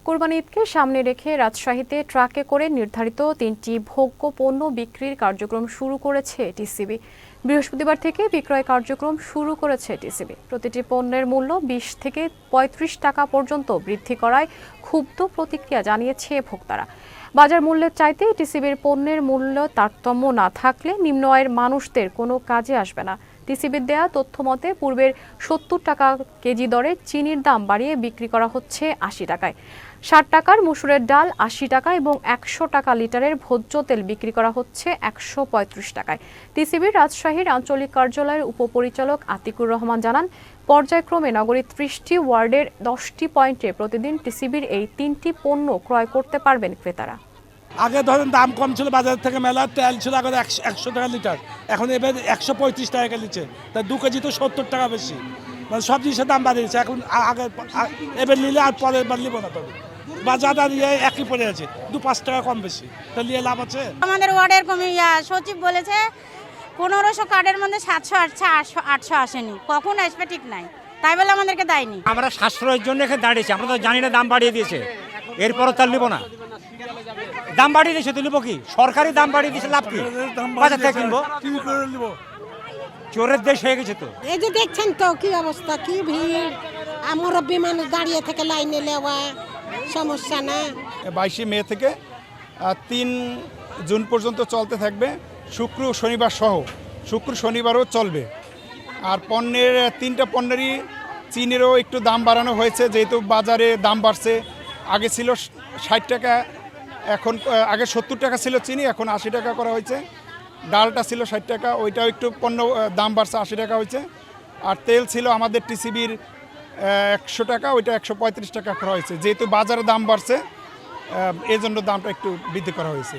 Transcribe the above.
কোরবানি ঈদকে সামনে রেখে রাজশাহীতে ট্রাকে করে নির্ধারিত ৩টি ভোগ্য পণ্য বিক্রির কার্যক্রম শুরু করেছে টিসিবি। বৃহস্পতিবার থেকে বিক্রয় কার্যক্রম শুরু করেছে টিসিবি। প্রতিটি পণ্যের মূল্য ২০ থেকে ৩৫ টাকা পর্যন্ত বৃদ্ধি করায় ক্ষুব্ধ প্রতিক্রিয়া জানিয়েছে ভোক্তারা। বাজার মূল্যের চাইতে টিসিবির পণ্যের মূল্য তারতম্য না থাকলে নিম্ন আয়ের মানুষদের কোনো কাজে আসবে না। টিসিবির দেয়া তথ্য মতে পূর্বের ৭০ টাকা কেজি দরে চিনির দাম বাড়িয়ে বিক্রি করা হচ্ছে ৮০ টাকায়। ৬০ টাকার মসুরের ডাল ৮০ টাকা এবং ১০০ টাকা লিটারের ভোজ্য তেল বিক্রি করা হচ্ছে ১৩৫ টাকায়। টিসিবির রাজশাহীর আঞ্চলিক কার্যালয়ের উপপরিচালক আতিকুর রহমান জানান, পর্যায়ক্রমে নগরীর ৩০টি ওয়ার্ডের 10টি পয়েন্টে প্রতিদিন টিসিবির এই ৩টি পণ্য ক্রয় করতে পারবেন ক্রেতারা। আগে ধরেন দাম কম ছিল, বাজার থেকে মেলা তেল ছিল আগে ১০০ টাকা লিটার, এখন এবার ১৩৫ টাকা লিটার, তা ২ কেজি তো ৭০ টাকা বেশি। মানে সব জিনিসের দাম বাড়িয়েছে। এখন আগে এবার নিলে আর পরের বার নিব না, তবে বাজারটা নিয়ে একই পড়ে আছে, ২-৫ টাকা কম বেশি, তা নিয়ে লাভ আছে। আমাদের ওয়ার্ডের সচিব বলেছে ১৫০০ কার্ডের মধ্যে ৭০০ আসছে, ৮০০ আসেনি, কখন আসবে ঠিক নাই, তাই বলে আমাদেরকে দেয়নি। আমরা সাশ্রয়ের জন্য এখানে দাঁড়িয়েছি, আমরা তো জানি না দাম বাড়িয়ে দিয়েছে, এরপরও তার নিব না। দাম বাড়িয়ে দিয়েছে তো নিব কি? সরকারি দাম বাড়িয়ে দিয়েছে, লাভ কি? বাজার থেকে কিনবো, চোরের দেশ হয়ে গেছে তো। এই যে দেখছেন তো কি অবস্থা, কি ভিড়, মুরব্বী মানুষ দাঁড়িয়ে থেকে লাইনে নেওয়া সমস্যা না। ২২ মে থেকে ৩ জুন পর্যন্ত চলতে থাকবে, শুক্র শনিবার সহ, শুক্র শনিবারও চলবে। আর পণ্যের ৩টা পণ্যেরই চিনিরও একটু দাম বাড়ানো হয়েছে, যেহেতু বাজারে দাম বাড়ছে। আগে ছিল ৬০ টাকা, এখন আগে ৭০ টাকা ছিল চিনি, এখন ৮০ টাকা করা হয়েছে। ডালটা ছিল ৬০ টাকা, ওইটাও একটু পণ্য দাম বাড়ছে, ৮০ টাকা হয়েছে। আর তেল ছিল আমাদের টিসিবির ১০০ টাকা, ওইটা ১৩৫ টাকা করা হয়েছে। যেহেতু বাজারে দাম বাড়ছে, এই জন্য দামটা একটু বৃদ্ধি করা হয়েছে।